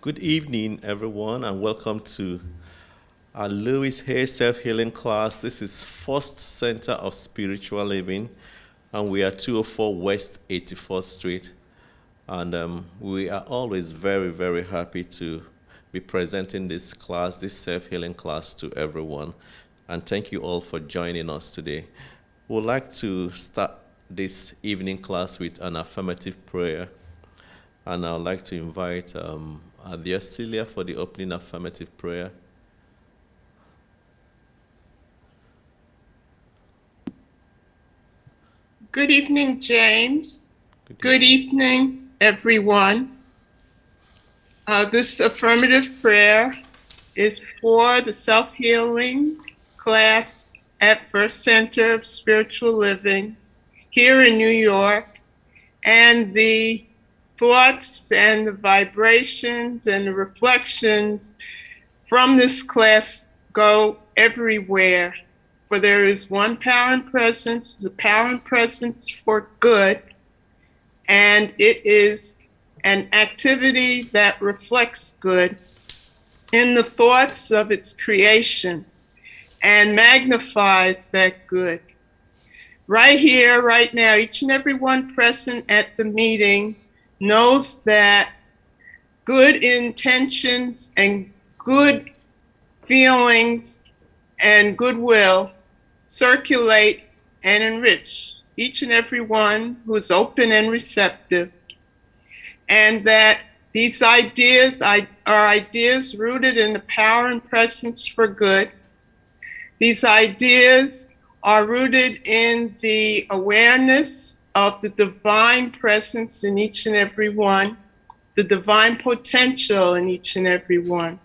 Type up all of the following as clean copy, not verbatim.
Good evening, everyone, and welcome to our Louise Hay Self-Healing class. This is First Center of Spiritual Living, and we are 204 West 84th Street. And we are always very, very happy to be presenting this class, this self-healing class, to everyone. And thank you all for joining us today. We'd like to start this evening class with an affirmative prayer. And I'd like to invite dear Celia for the opening affirmative prayer. Good evening, James. Good evening, everyone. This affirmative prayer is for the self-healing class at First Center of Spiritual Living here in New York, and the thoughts and the vibrations and the reflections from this class go everywhere. For there is one power and presence, the power and presence for good, and it is an activity that reflects good in the thoughts of its creation and magnifies that good. Right here, right now, each and every one present at the meeting knows that good intentions and good feelings and goodwill circulate and enrich each and every one who is open and receptive, and that these ideas are ideas rooted in the power and presence for good. These ideas are rooted in the awareness of the divine presence in each and every one, the divine potential in each and every one.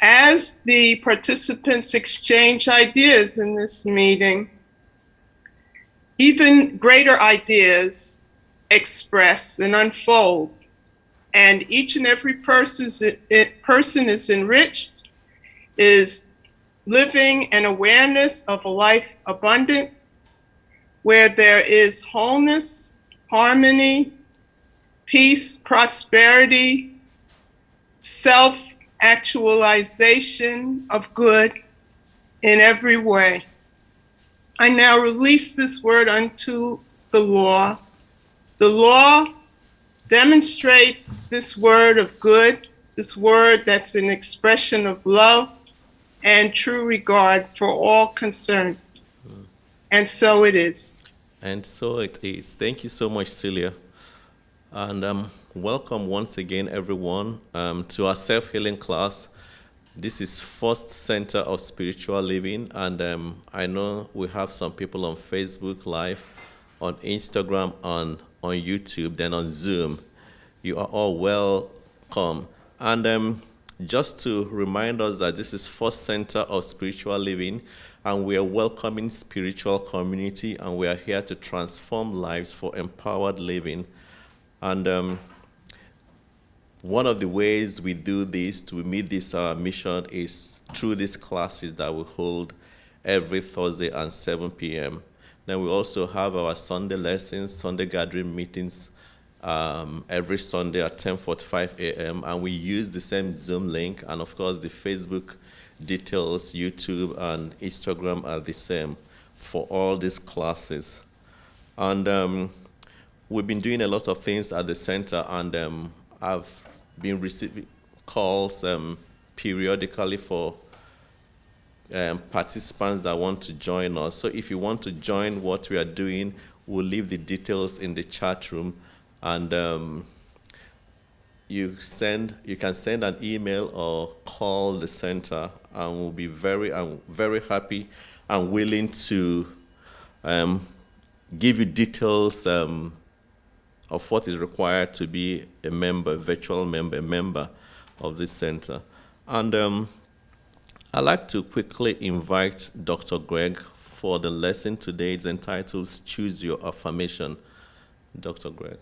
As the participants exchange ideas in this meeting, even greater ideas express and unfold, and each and every person is enriched, is living an awareness of a life abundant, where there is wholeness, harmony, peace, prosperity, self-actualization of good in every way. I now release this word unto the law. The law demonstrates this word of good, this word that's an expression of love and true regard for all concerned. And so it is. And so it is. Thank you so much, Celia. And welcome once again, everyone, to our self-healing class. This is First Center of Spiritual Living, and I know we have some people on Facebook Live, on Instagram, on YouTube, then on Zoom. You are all welcome. And just to remind us that this is First Center of Spiritual Living, and we are welcoming spiritual community, and we are here to transform lives for empowered living. And one of the ways we do this to meet this mission is through these classes that we hold every Thursday at 7 p.m. Then we also have our Sunday lessons, Sunday gathering meetings every Sunday at 10:45 a.m. And we use the same Zoom link, and of course the Facebook details, YouTube and Instagram are the same for all these classes. And we've been doing a lot of things at the center, and I've been receiving calls periodically for participants that want to join us. So if you want to join what we are doing, we'll leave the details in the chat room, and you can send an email or call the center, and we'll be very happy and willing to give you details of what is required to be a member, virtual member, a member of this center. And I'd like to quickly invite Dr. Greg for the lesson today. It's entitled Choose Your Affirmation. Dr. Greg.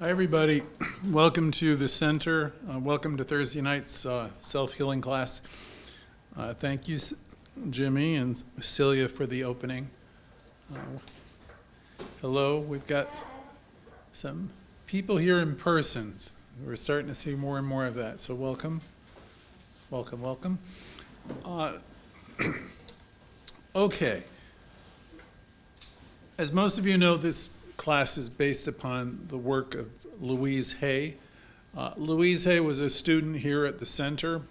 Hi, everybody. Welcome to the center. Welcome to Thursday night's self-healing class. Thank you, Jimmy and Celia for the opening. Hello, we've got some people here in person. We're starting to see more and more of that, so welcome. Welcome, welcome. Okay. As most of you know, this class is based upon the work of Louise Hay. Louise Hay was a student here at the center.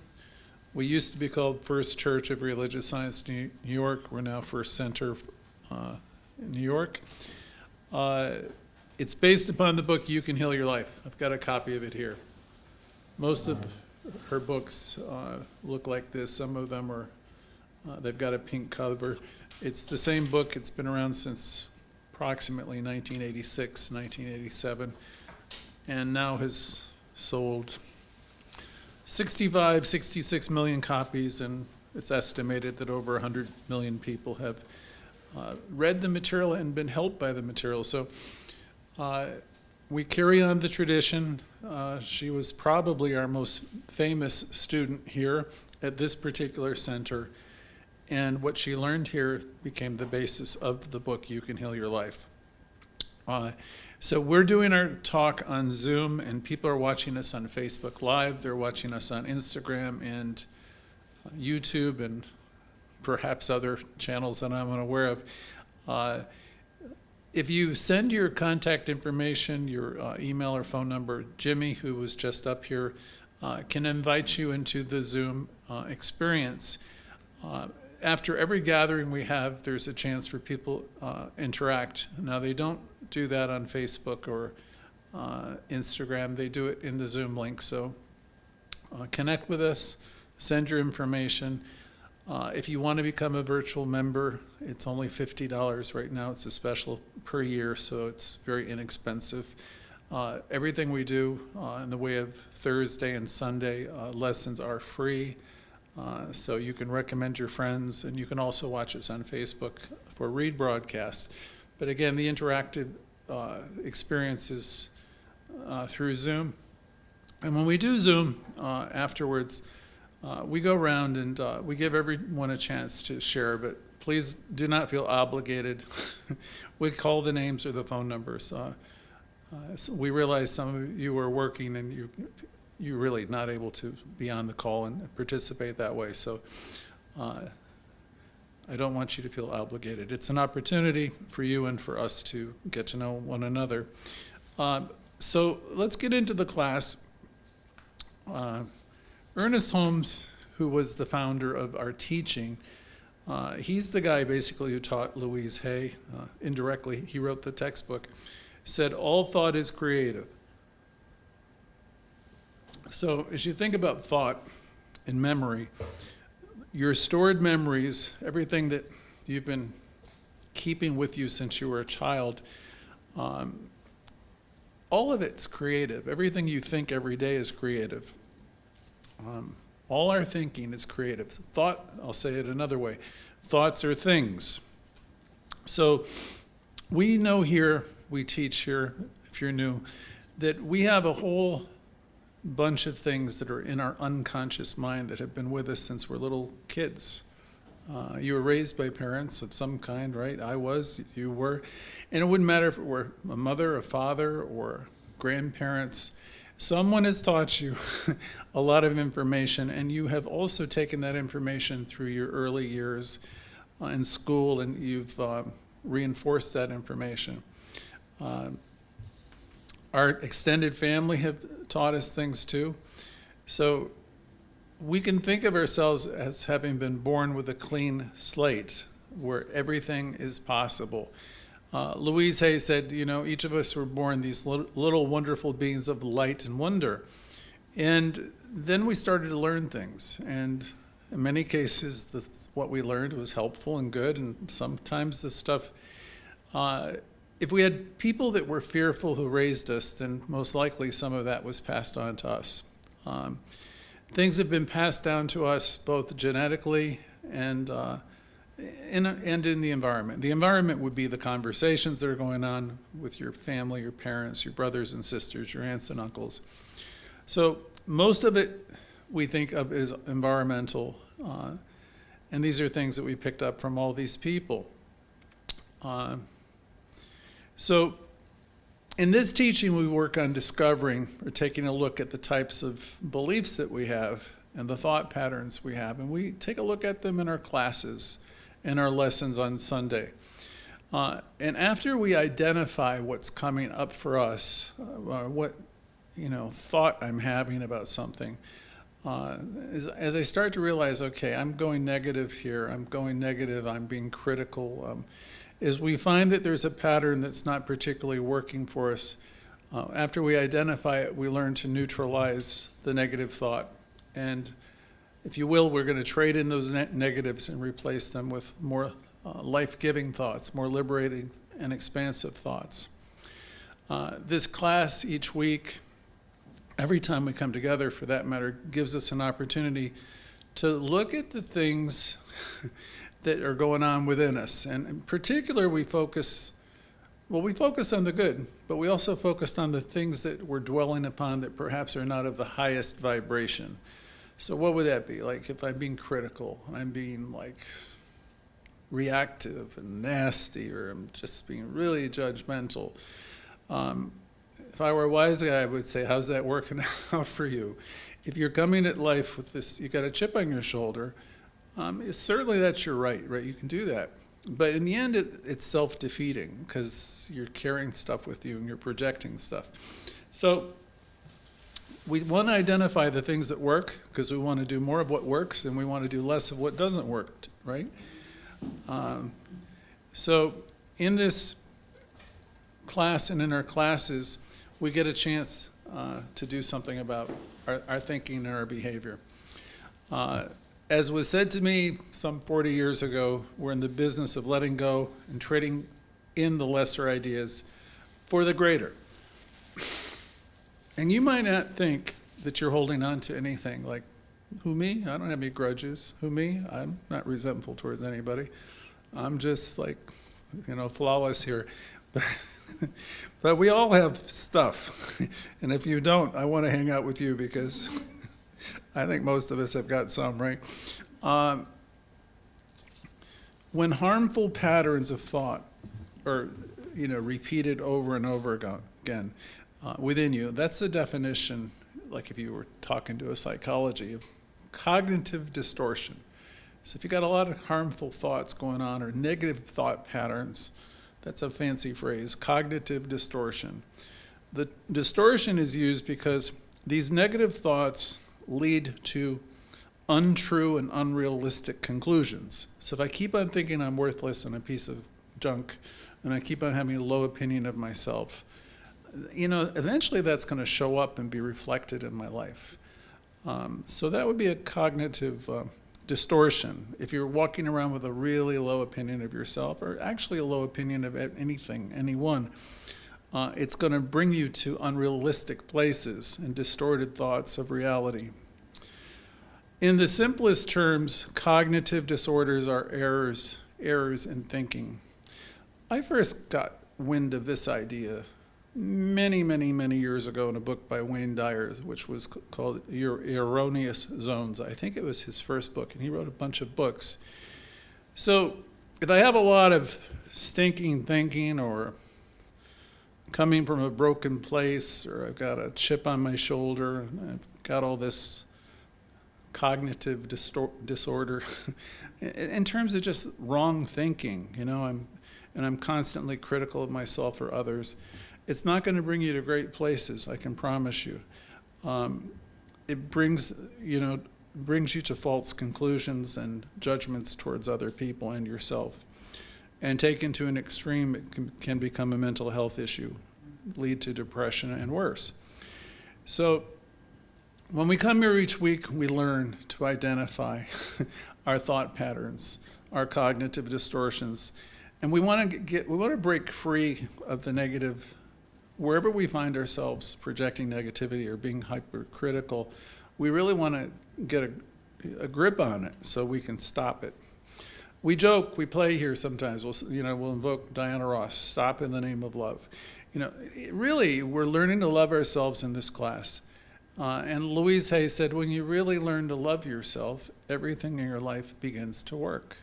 We used to be called First Church of Religious Science New York. We're now First Center in New York. It's based upon the book You Can Heal Your Life. I've got a copy of it here. Most of her books look like this. Some of them are, they've got a pink cover. It's the same book. It's been around since approximately 1986, 1987, and now has sold 66 million copies, and it's estimated that over 100 million people have read the material and been helped by the material. So we carry on the tradition. She was probably our most famous student here at this particular center, and what she learned here became the basis of the book You Can Heal Your Life. So we're doing our talk on Zoom, and people are watching us on Facebook Live. They're watching us on Instagram and YouTube and perhaps other channels that I'm unaware of. If you send your contact information, your email or phone number, Jimmy, who was just up here, can invite you into the Zoom experience. After every gathering we have, there's a chance for people interact. Now, they don't do that on Facebook or Instagram. They do it in the Zoom link. So connect with us, send your information. If you want to become a virtual member, it's only $50 right now. It's a special per year, so it's very inexpensive. Everything we do in the way of Thursday and Sunday lessons are free. So you can recommend your friends, and you can also watch us on Facebook for rebroadcast. But again, the interactive experience is through Zoom. And when we do Zoom afterwards, we go around and we give everyone a chance to share, but please do not feel obligated. We call the names or the phone numbers. So we realize some of you are working and you're really not able to be on the call and participate that way. So I don't want you to feel obligated. It's an opportunity for you and for us to get to know one another. So let's get into the class. Ernest Holmes, who was the founder of our teaching, he's the guy basically who taught Louise Hay. Indirectly, he wrote the textbook, said all thought is creative. So as you think about thought and memory, your stored memories, everything that you've been keeping with you since you were a child, all of it's creative. Everything you think every day is creative. All our thinking is creative. So thought, I'll say it another way, thoughts are things. So we know here, we teach here, if you're new, that we have a whole bunch of things that are in our unconscious mind that have been with us since we're little kids. You were raised by parents of some kind, right? I was, you were. And it wouldn't matter if it were a mother, a father, or grandparents. Someone has taught you a lot of information, and you have also taken that information through your early years in school, and you've reinforced that information. Our extended family have taught us things too. So we can think of ourselves as having been born with a clean slate where everything is possible. Louise Hay said, you know, each of us were born these little wonderful beings of light and wonder. And then we started to learn things. And in many cases, what we learned was helpful and good. And sometimes the stuff, if we had people that were fearful who raised us, then most likely some of that was passed on to us. Things have been passed down to us both genetically and in the environment. The environment would be the conversations that are going on with your family, your parents, your brothers and sisters, your aunts and uncles. So most of it we think of as environmental. And these are things that we picked up from all these people. So in this teaching, we work on discovering or taking a look at the types of beliefs that we have and the thought patterns we have. And we take a look at them in our classes, in our lessons on Sunday. And after we identify what's coming up for us, what thought I'm having about something, as I start to realize, okay, I'm going negative here, I'm being critical, is we find that there's a pattern that's not particularly working for us. After we identify it, we learn to neutralize the negative thought. And if you will, we're going to trade in those negatives and replace them with more life-giving thoughts, more liberating and expansive thoughts. This class each week, every time we come together for that matter, gives us an opportunity to look at the things that are going on within us. And in particular, we focus on the good, but we also focused on the things that we're dwelling upon that perhaps are not of the highest vibration. So what would that be? Like if I'm being critical, I'm being like reactive and nasty, or I'm just being really judgmental. If I were a wise guy, I would say, how's that working out for you? If you're coming at life with this, you got a chip on your shoulder, certainly that's your right? You can do that. But in the end, it's self-defeating because you're carrying stuff with you and you're projecting stuff. So we want to identify the things that work because we want to do more of what works and we want to do less of what doesn't work, right? So in this class and in our classes, we get a chance to do something about our thinking and our behavior. As was said to me some 40 years ago, we're in the business of letting go and trading in the lesser ideas for the greater. And you might not think that you're holding on to anything like, who, me? I don't have any grudges. Who, me? I'm not resentful towards anybody. I'm just like, flawless here. But we all have stuff. And if you don't, I want to hang out with you because I think most of us have got some, right? When harmful patterns of thought are, repeated over and over again within you, that's the definition, like if you were talking to a psychology, of cognitive distortion. So if you got a lot of harmful thoughts going on or negative thought patterns, that's a fancy phrase, cognitive distortion. The distortion is used because these negative thoughts lead to untrue and unrealistic conclusions. So if I keep on thinking I'm worthless and a piece of junk, and I keep on having a low opinion of myself, eventually that's going to show up and be reflected in my life. So that would be a cognitive distortion. If you're walking around with a really low opinion of yourself, or actually a low opinion of anything, anyone, it's going to bring you to unrealistic places and distorted thoughts of reality. In the simplest terms, cognitive disorders are errors in thinking. I first got wind of this idea many, many, many years ago in a book by Wayne Dyer, which was called Your Erroneous Zones. I think it was his first book, and he wrote a bunch of books. So if I have a lot of stinking thinking, or coming from a broken place, or I've got a chip on my shoulder, and I've got all this cognitive disorder in terms of just wrong thinking, I'm constantly critical of myself or others, it's not going to bring you to great places, I can promise you. It brings you to false conclusions and judgments towards other people and yourself. And taken to an extreme, it can become a mental health issue, lead to depression and worse. So when we come here each week, we learn to identify our thought patterns, our cognitive distortions, and we want to break free of the negative. Wherever we find ourselves projecting negativity or being hypercritical, we really want to get a grip on it so we can stop it. We joke, we play here sometimes. We'll invoke Diana Ross, stop in the name of love. Really, we're learning to love ourselves in this class. And Louise Hay said, when you really learn to love yourself, everything in your life begins to work.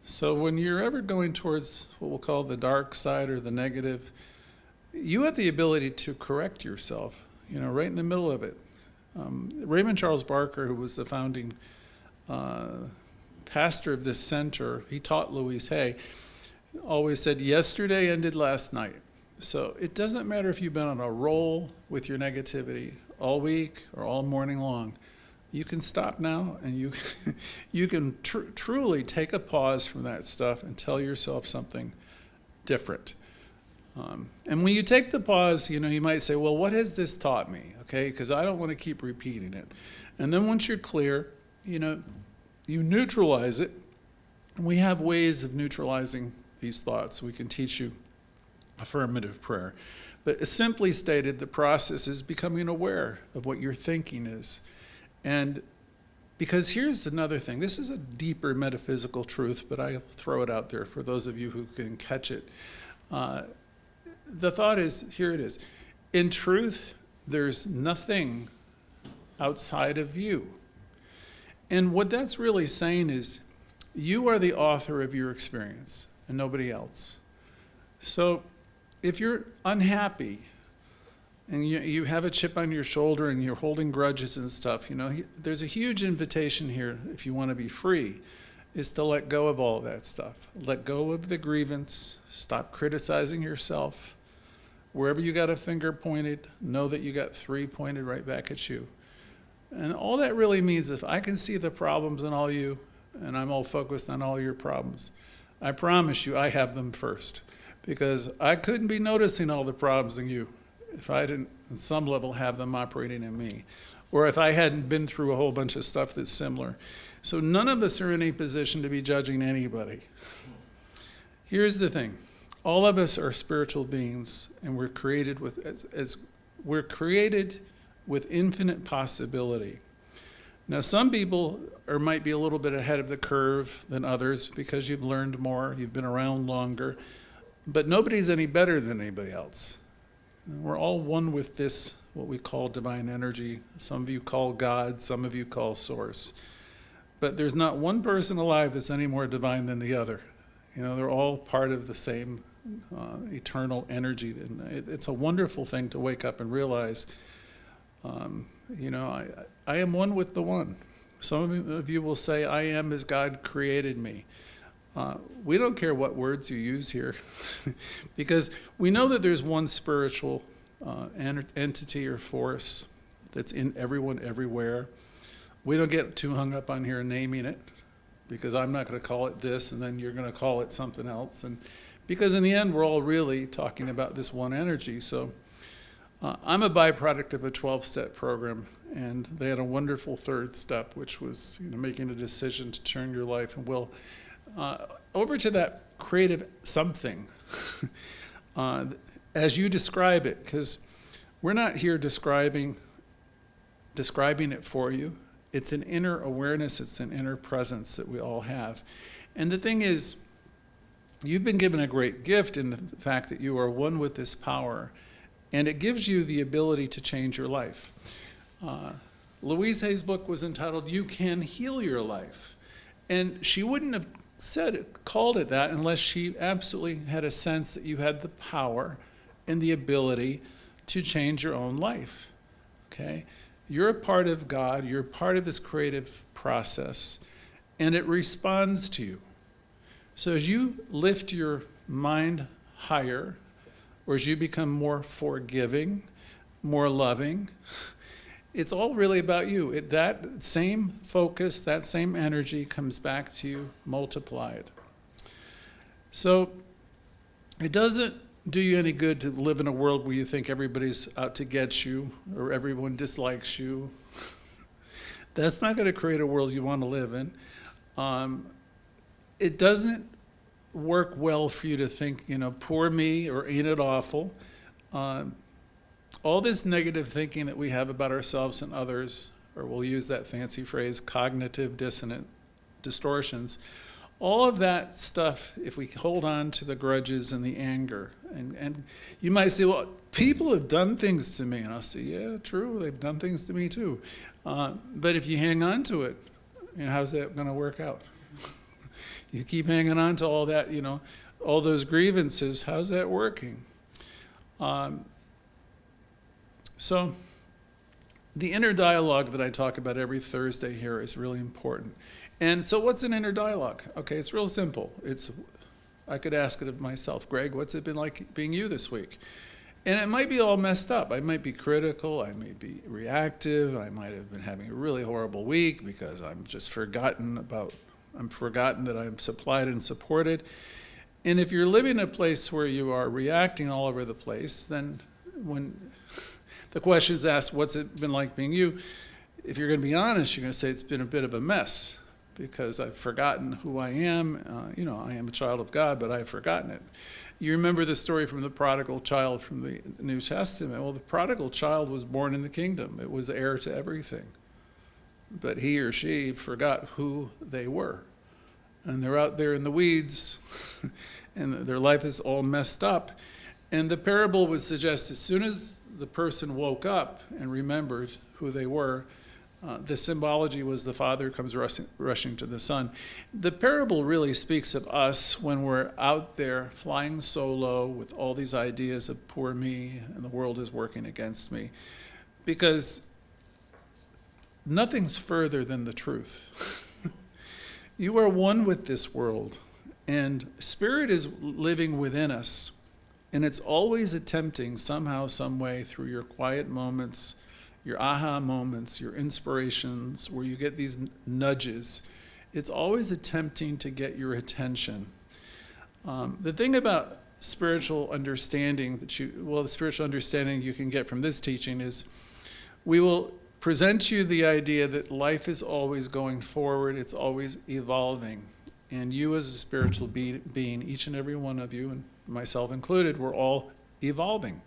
So when you're ever going towards what we'll call the dark side or the negative, you have the ability to correct yourself, right in the middle of it. Raymond Charles Barker, who was the founding pastor of this center, he taught Louise Hay, always said, yesterday ended last night. So it doesn't matter if you've been on a roll with your negativity all week or all morning long. You can stop now, and you can truly take a pause from that stuff and tell yourself something different. And when you take the pause, you might say, well, what has this taught me? Okay, because I don't want to keep repeating it. And then once you're clear, you neutralize it. We have ways of neutralizing these thoughts. We can teach you affirmative prayer. But simply stated, the process is becoming aware of what your thinking is. And because here's another thing. This is a deeper metaphysical truth, but I'll throw it out there for those of you who can catch it. The thought is, here it is. In truth, there's nothing outside of you. And what that's really saying is, you are the author of your experience and nobody else. So if you're unhappy and you have a chip on your shoulder and you're holding grudges and stuff, there's a huge invitation here, if you want to be free, is to let go of all of that stuff. Let go of the grievance. Stop criticizing yourself. Wherever you got a finger pointed, know that you got 3 pointed right back at you. And all that really means, if I can see the problems in all you, and I'm all focused on all your problems, I promise you I have them first. Because I couldn't be noticing all the problems in you if I didn't, on some level, have them operating in me. Or if I hadn't been through a whole bunch of stuff that's similar. So none of us are in a position to be judging anybody. Here's the thing. All of us are spiritual beings, and we're created with infinite possibility. Now, some people might be a little bit ahead of the curve than others because you've learned more, you've been around longer, but nobody's any better than anybody else. We're all one with this, what we call divine energy. Some of you call God, some of you call Source. But there's not one person alive that's any more divine than the other. They're all part of the same eternal energy. And it's a wonderful thing to wake up and realize, I am one with the one. Some of you will say, I am as God created me. We don't care what words you use here, because we know that there's one spiritual entity or force that's in everyone everywhere. We don't get too hung up on here naming it, because I'm not going to call it this and then you're going to call it something else. And because in the end, we're all really talking about this one energy. So I'm a byproduct of a 12-step program, and they had a wonderful third step, which was making a decision to turn your life and will over to that creative something as you describe it, because we're not here describing it for you. It's an inner awareness, it's an inner presence that we all have. And the thing is, you've been given a great gift in the fact that you are one with this power, and it gives you the ability to change your life. Louise Hay's book was entitled, You Can Heal Your Life. And she wouldn't have called it that unless she absolutely had a sense that you had the power and the ability to change your own life. Okay? You're a part of God, you're part of this creative process, and it responds to you. So as you lift your mind higher, or as you become more forgiving, more loving, it's all really about you. That same focus, that same energy comes back to you multiplied. So it doesn't do you any good to live in a world where you think everybody's out to get you or everyone dislikes you. That's not going to create a world you want to live in. It doesn't work well for you to think, poor me or ain't it awful. All this negative thinking that we have about ourselves and others, or we'll use that fancy phrase, cognitive dissonant distortions, All of that stuff, if we hold on to the grudges and the anger, and you might say, well, people have done things to me. And I'll say, yeah, true, they've done things to me too. But if you hang on to it, how's that going to work out? You keep hanging on to all that, all those grievances, how's that working? So the inner dialogue that I talk about every Thursday here is really important. And so what's an inner dialogue? Okay, it's real simple. I could ask it of myself, Greg, what's it been like being you this week? And it might be all messed up. I might be critical, I may be reactive, I might have been having a really horrible week because I'm just forgotten that I'm supplied and supported. And if you're living in a place where you are reacting all over the place, then when the question is asked, what's it been like being you? If you're going to be honest, you're going to say it's been a bit of a mess because I've forgotten who I am. I am a child of God, but I've forgotten it. You remember the story from the prodigal child from the New Testament. Well, the prodigal child was born in the kingdom. It was heir to everything. But he or she forgot who they were. And they're out there in the weeds, and their life is all messed up. And the parable would suggest as soon as the person woke up and remembered who they were, the symbology was the father comes rushing to the son. The parable really speaks of us when we're out there flying solo with all these ideas of poor me and the world is working against me. Because nothing's further than the truth. You are one with this world, and Spirit is living within us, and it's always attempting somehow, some way, through your quiet moments, your aha moments, your inspirations, where you get these nudges, it's always attempting to get your attention. The thing about spiritual understanding the spiritual understanding you can get from this teaching is we will present you the idea that life is always going forward, it's always evolving. And you as a spiritual being, each and every one of you, and myself included, we're all evolving.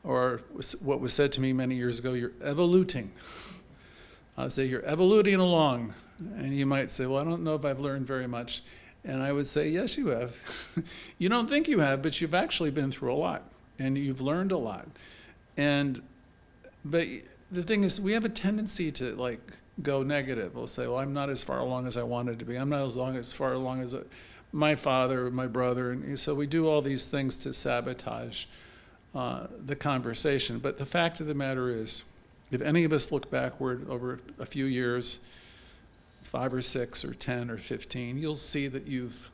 Or what was said to me many years ago, you're evoluting. I'll say you're evoluting along. And you might say, well, I don't know if I've learned very much. And I would say, yes, you have. You don't think you have, but you've actually been through a lot. And you've learned a lot. But the thing is, we have a tendency to go negative. We'll say, well, I'm not as far along as I wanted to be. I'm not as far along as my father or my brother. And so we do all these things to sabotage the conversation. But the fact of the matter is, if any of us look backward over a few years, 5 or 6 or 10 or 15, you'll see that you've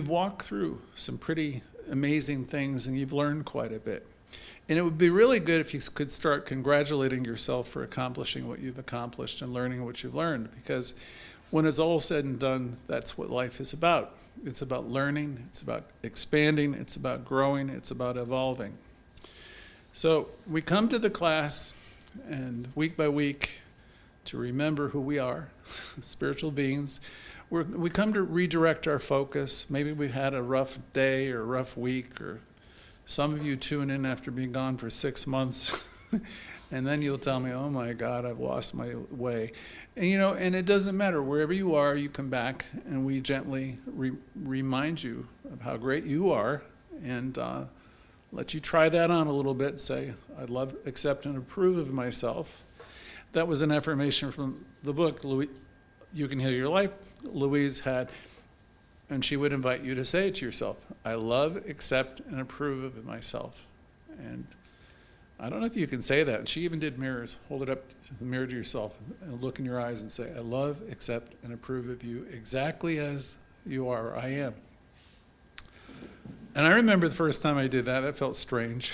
walked through some pretty amazing things and you've learned quite a bit. And it would be really good if you could start congratulating yourself for accomplishing what you've accomplished and learning what you've learned, because when it's all said and done, that's what life is about. It's about learning, it's about expanding, it's about growing, it's about evolving. So we come to the class, and week by week, to remember who we are, spiritual beings. We come to redirect our focus. Maybe we've had a rough day or a rough week, or some of you tune in after being gone for 6 months, and then you'll tell me, oh my God, I've lost my way. And it doesn't matter. Wherever you are, you come back, and we gently remind you of how great you are, and let you try that on a little bit. Say, I love, accept, and approve of myself. That was an affirmation from the book, You Can Heal Your Life, Louise had. And she would invite you to say it to yourself. I love, accept, and approve of myself. And I don't know if you can say that. And she even did mirrors. Hold it up to the mirror to yourself and look in your eyes and say, I love, accept, and approve of you exactly as you are, I am. And I remember the first time I did that, it felt strange.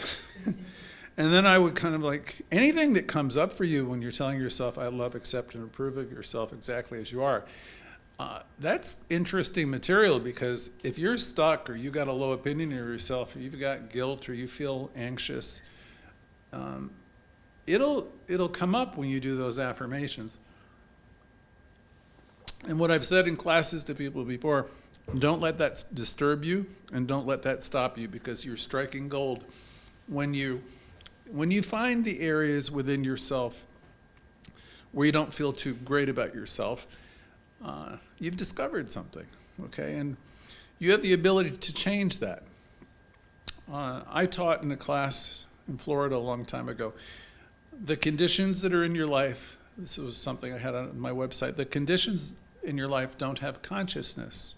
And then I would kind of anything that comes up for you when you're telling yourself, I love, accept, and approve of yourself exactly as you are. That's interesting material, because if you're stuck or you got a low opinion of yourself, or you've got guilt, or you feel anxious, it'll come up when you do those affirmations. And what I've said in classes to people before, don't let that disturb you, and don't let that stop you, because you're striking gold. When you find the areas within yourself where you don't feel too great about yourself, you've discovered something, okay? And you have the ability to change that. I taught in a class in Florida a long time ago. The conditions that are in your life, this was something I had on my website, the conditions in your life don't have consciousness.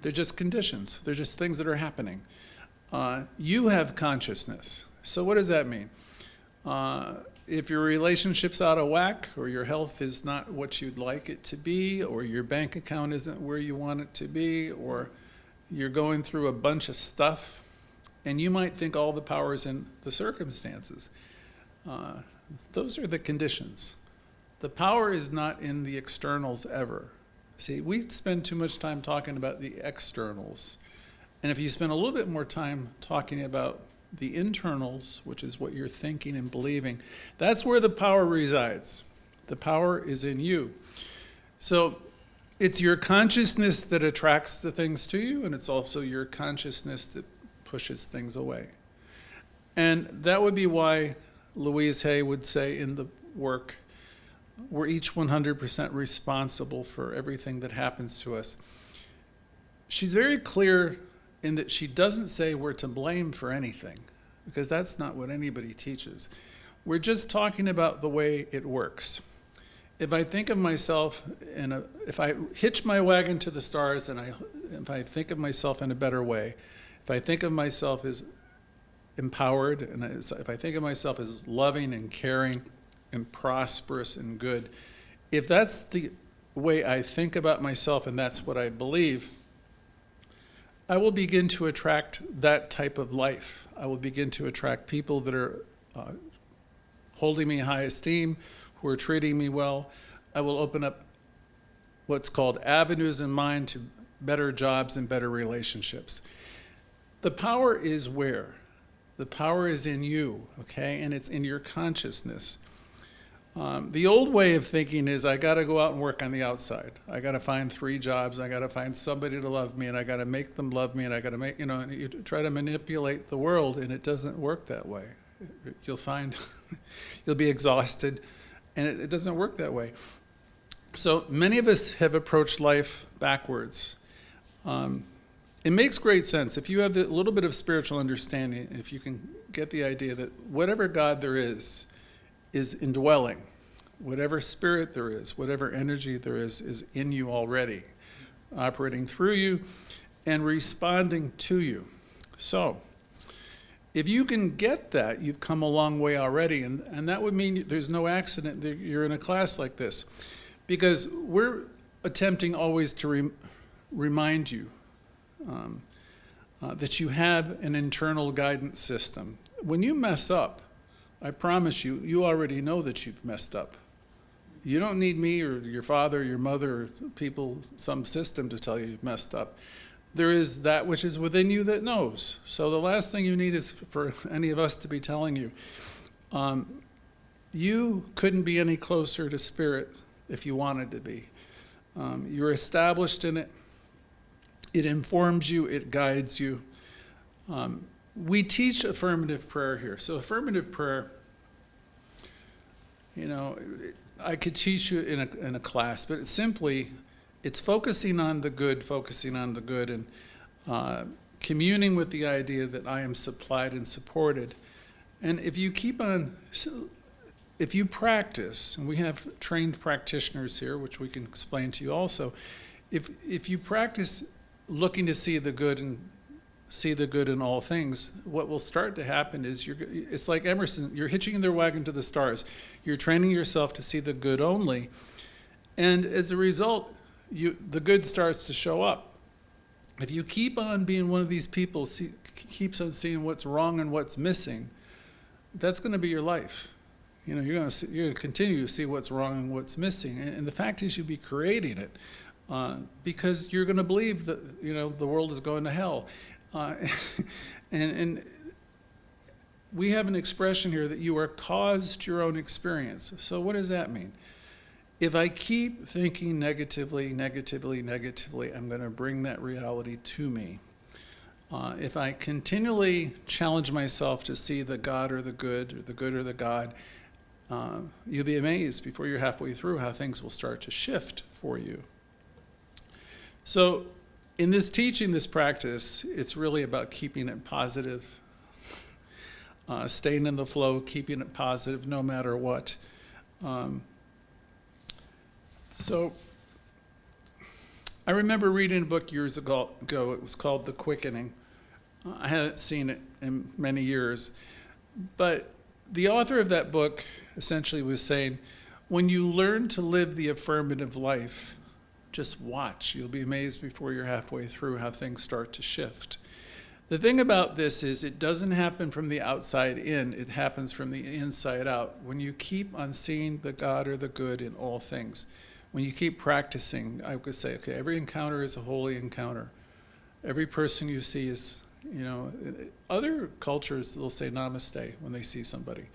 They're just conditions. They're just things that are happening. You have consciousness. So what does that mean? If your relationship's out of whack, or your health is not what you'd like it to be, or your bank account isn't where you want it to be, or you're going through a bunch of stuff, and you might think all the power is in the circumstances. Those are the conditions. The power is not in the externals ever. See, we spend too much time talking about the externals. And if you spend a little bit more time talking about the internals, which is what you're thinking and believing, that's where the power resides. The power is in you. So it's your consciousness that attracts the things to you, and it's also your consciousness that pushes things away. And that would be why Louise Hay would say in the work, we're each 100% responsible for everything that happens to us. She's very clear in that she doesn't say we're to blame for anything, because that's not what anybody teaches. We're just talking about the way it works. If I think of myself if I hitch my wagon to the stars, and if I think of myself in a better way, if I think of myself as empowered, and if I think of myself as loving and caring and prosperous and good, if that's the way I think about myself and that's what I believe, I will begin to attract that type of life. I will begin to attract people that are holding me in high esteem, who are treating me well. I will open up what's called avenues in mind to better jobs and better relationships. The power is where? The power is in you, okay? And it's in your consciousness. The old way of thinking is, I got to go out and work on the outside. I got to find 3 jobs. I got to find somebody to love me, and I got to make them love me, and I got to make, and you try to manipulate the world, and it doesn't work that way. You'll find you'll be exhausted, and it doesn't work that way. So many of us have approached life backwards. It makes great sense. If you have a little bit of spiritual understanding, if you can get the idea that whatever God there is indwelling. Whatever spirit there is, whatever energy there is in you already, operating through you and responding to you. So, if you can get that, you've come a long way already, and that would mean there's no accident that you're in a class like this, because we're attempting always to remind you that you have an internal guidance system. When you mess up, I promise you, you already know that you've messed up. You don't need me or your father or your mother or people, some system to tell you you've messed up. There is that which is within you that knows. So the last thing you need is for any of us to be telling you. You couldn't be any closer to spirit if you wanted to be. You're established in it. It informs you. It guides you. We teach affirmative prayer here. So affirmative prayer, I could teach you in a class, but it's focusing on the good, and communing with the idea that I am supplied and supported. And if you practice, and we have trained practitioners here, which we can explain to you also, if you practice looking to see the good in all things, what will start to happen is it's like Emerson, you're hitching their wagon to the stars. You're training yourself to see the good only. And as a result, the good starts to show up. If you keep on being one of these people, keeps on seeing what's wrong and what's missing, that's going to be your life. You're going to continue to see what's wrong and what's missing. And the fact is, you'll be creating it because you're going to believe that the world is going to hell. And we have an expression here that you are caused your own experience. So what does that mean? If I keep thinking negatively, I'm going to bring that reality to me. If I continually challenge myself to see the God or the good or the God, you'll be amazed before you're halfway through how things will start to shift for you. So in this teaching, this practice, it's really about keeping it positive, staying in the flow, keeping it positive no matter what. So I remember reading a book years ago. It was called The Quickening. I hadn't seen it in many years. But the author of that book essentially was saying, when you learn to live the affirmative life, just watch. You'll be amazed before you're halfway through how things start to shift. The thing about this is it doesn't happen from the outside in. It happens from the inside out. When you keep on seeing the God or the good in all things, when you keep practicing, I would say, okay, every encounter is a holy encounter. Every person you see is, other cultures, they'll say namaste when they see somebody.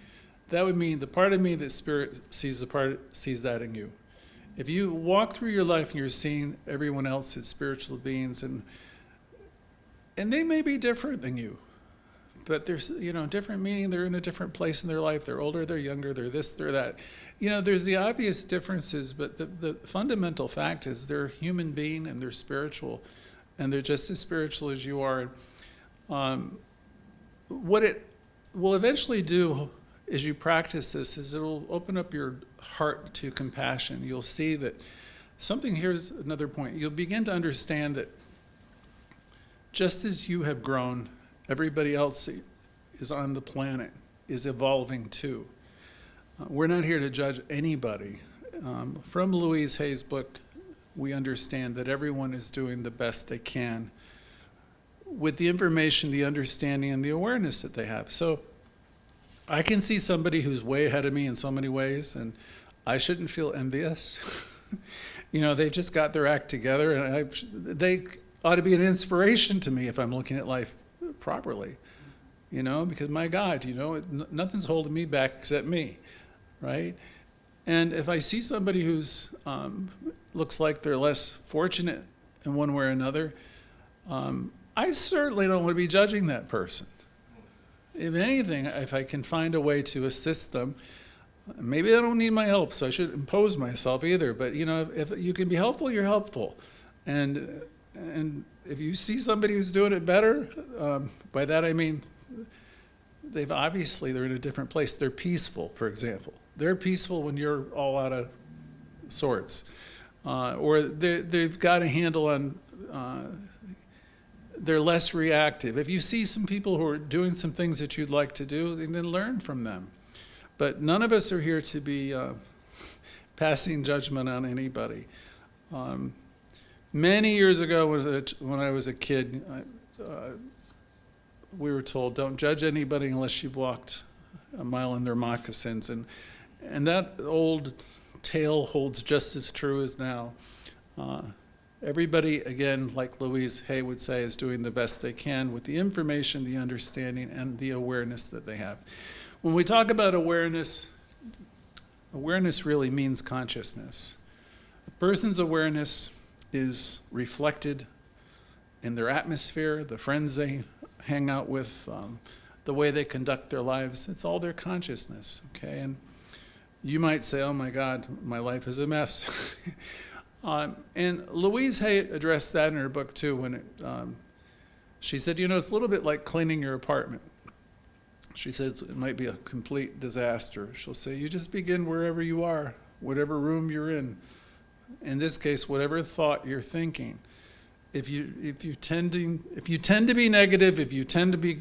That would mean the part of me that spirit sees that in you. If you walk through your life and you're seeing everyone else as spiritual beings, and they may be different than you, but there's, different meaning. They're in a different place in their life. They're older, they're younger, they're this, they're that. There's the obvious differences, but the fundamental fact is they're a human being and they're spiritual, and they're just as spiritual as you are. What it will eventually do as you practice this is it'll open up your heart to compassion. You'll see that here's another point. You'll begin to understand that just as you have grown, everybody else is on the planet is evolving too. We're not here to judge anybody. From Louise Hay's book, we understand that everyone is doing the best they can with the information, the understanding, and the awareness that they have. So I can see somebody who's way ahead of me in so many ways, and I shouldn't feel envious. They've just got their act together, and they ought to be an inspiration to me if I'm looking at life properly. Because my God, nothing's holding me back except me, right? And if I see somebody who's looks like they're less fortunate in one way or another, I certainly don't want to be judging that person. If anything, if I can find a way to assist them, maybe I don't need my help, so I shouldn't impose myself either. But if you can be helpful, you're helpful. And if you see somebody who's doing it better, by that I mean they're in a different place. They're peaceful, for example. They're peaceful when you're all out of sorts, or they've got a handle on. They're less reactive. If you see some people who are doing some things that you'd like to do, then learn from them. But none of us are here to be passing judgment on anybody. Many years ago, when I was a kid, we were told, don't judge anybody unless you've walked a mile in their moccasins. And that old tale holds just as true as now. Everybody, again, like Louise Hay would say, is doing the best they can with the information, the understanding, and the awareness that they have. When we talk about awareness really means consciousness. A person's awareness is reflected in their atmosphere, the friends they hang out with, the way they conduct their lives. It's all their consciousness, okay? And you might say, oh my God, my life is a mess. And Louise Hay addressed that in her book too, when she said, it's a little bit like cleaning your apartment. She said it might be a complete disaster. She'll say, you just begin wherever you are, whatever room you're in. In this case, whatever thought you're thinking. If you tend to be negative, if you tend to be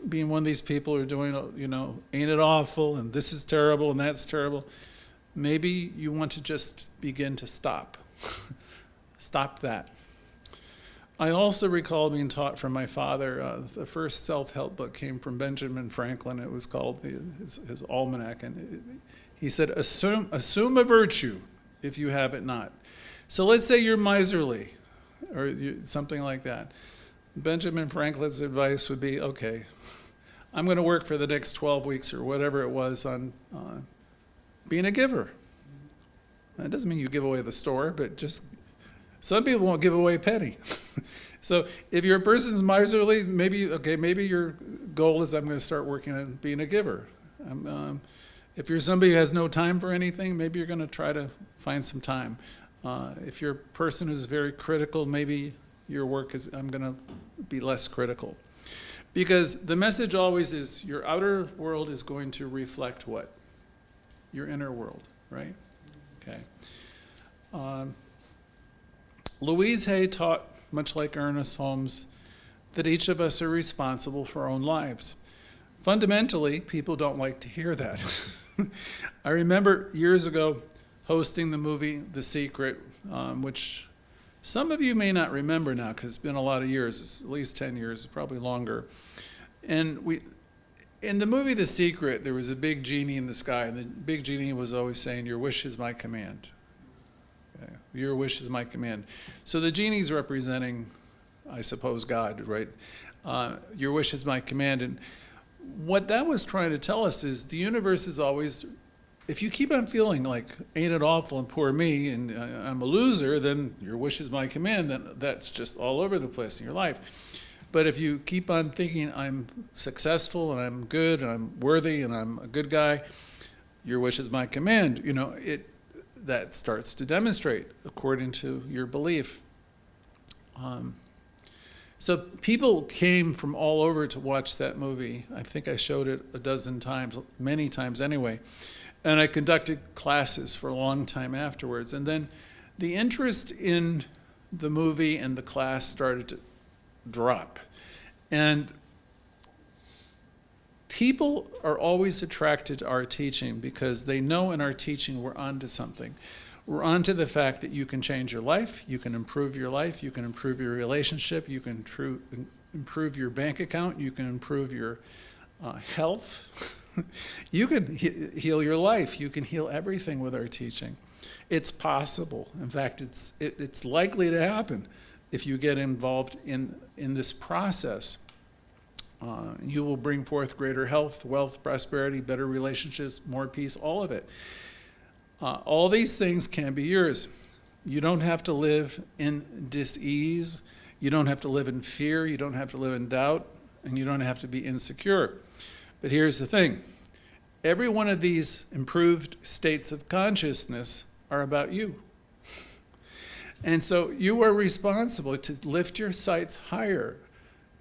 being one of these people who are doing, ain't it awful, and this is terrible, and that's terrible, maybe you want to just begin to stop. Stop that. I also recall being taught from my father, the first self-help book came from Benjamin Franklin. It was called his Almanac. And he said, assume a virtue if you have it not. So let's say you're miserly or something like that. Benjamin Franklin's advice would be, okay, I'm going to work for the next 12 weeks or whatever it was on being a giver. That doesn't mean you give away the store, but just some people won't give away a penny. So if you're a person's miserly, maybe your goal is I'm going to start working on being a giver. If you're somebody who has no time for anything, maybe you're going to try to find some time. If you're a person who's very critical, maybe your work is, I'm going to be less critical. Because the message always is your outer world is going to reflect what? Your inner world, right? Okay. Louise Hay taught, much like Ernest Holmes, that each of us are responsible for our own lives. Fundamentally, people don't like to hear that. I remember years ago hosting the movie The Secret, which some of you may not remember now because it's been a lot of years. It's at least 10 years, probably longer. And in the movie The Secret, there was a big genie in the sky, and the big genie was always saying, "Your wish is my command." Okay. Your wish is my command. So the genie's representing, I suppose, God, right? Your wish is my command. And what that was trying to tell us is the universe is always, if you keep on feeling like, ain't it awful and poor me and I'm a loser, then your wish is my command, then that's just all over the place in your life. But if you keep on thinking I'm successful and I'm good and I'm worthy and I'm a good guy, your wish is my command, that starts to demonstrate according to your belief. So people came from all over to watch that movie. I think I showed it a dozen times, many times anyway. And I conducted classes for a long time afterwards. And then the interest in the movie and the class started to drop. And people are always attracted to our teaching because they know in our teaching we're onto something. We're onto the fact that you can change your life, you can improve your life, you can improve your relationship, you can improve your bank account, you can improve your health. You can heal your life. You can heal everything with our teaching. It's possible. In fact, it's likely to happen if you get involved in this process. You will bring forth greater health, wealth, prosperity, better relationships, more peace, all of it. All these things can be yours. You don't have to live in dis-ease. You don't have to live in fear. You don't have to live in doubt. And you don't have to be insecure. But here's the thing. Every one of these improved states of consciousness are about you. And so you are responsible to lift your sights higher.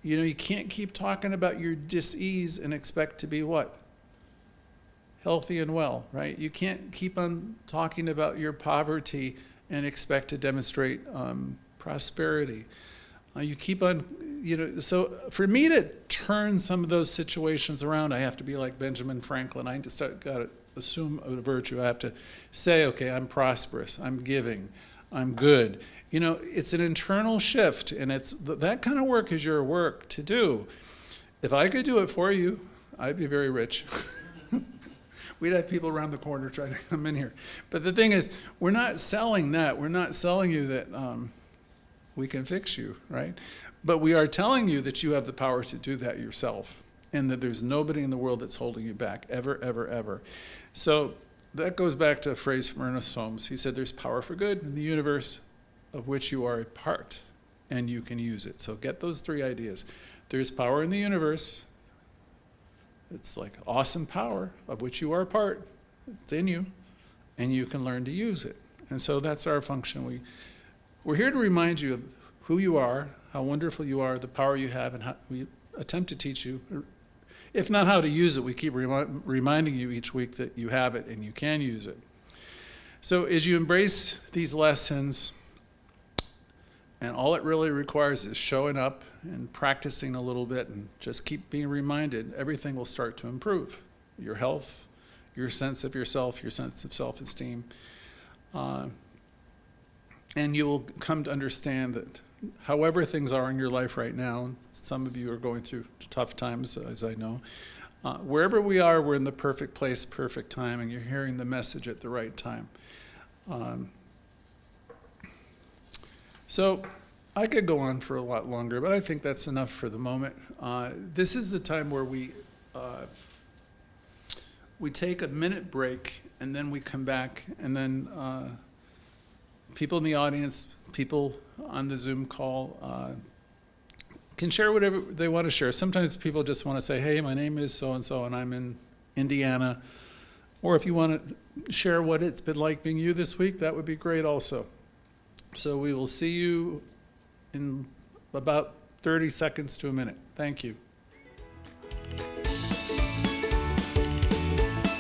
You can't keep talking about your dis-ease and expect to be what? Healthy and well, right? You can't keep on talking about your poverty and expect to demonstrate prosperity. You keep on, so for me to turn some of those situations around, I have to be like Benjamin Franklin. I just got to assume a virtue. I have to say, okay, I'm prosperous, I'm giving, I'm good. It's an internal shift, and it's that kind of work is your work to do. If I could do it for you, I'd be very rich. We'd have people around the corner trying to come in here. But the thing is, we're not selling that. We're not selling you that we can fix you, right? But we are telling you that you have the power to do that yourself, and that there's nobody in the world that's holding you back, ever, ever, ever. So that goes back to a phrase from Ernest Holmes. He said, there's power for good in the universe of which you are a part, and you can use it. So get those three ideas. There's power in the universe. It's like awesome power of which you are a part. It's in you, and you can learn to use it. And so that's our function. We're here to remind you of who you are, how wonderful you are, the power you have, and how we attempt to teach you, if not how to use it, we keep reminding you each week that you have it and you can use it. So as you embrace these lessons, and all it really requires is showing up and practicing a little bit and just keep being reminded, everything will start to improve. Your health, your sense of yourself, your sense of self-esteem. And you will come to understand that however things are in your life right now, some of you are going through tough times, as I know, wherever we are, we're in the perfect place, perfect time, and you're hearing the message at the right time. So I could go on for a lot longer, but I think that's enough for the moment. This is the time where we take a minute break, and then we come back, and then people in the audience, people on the Zoom call can share whatever they want to share. Sometimes people just want to say, hey, my name is so-and-so, and I'm in Indiana, Or if you want to share what it's been like being you this week, that would be great also. So we will see you in about 30 seconds to a minute. Thank you.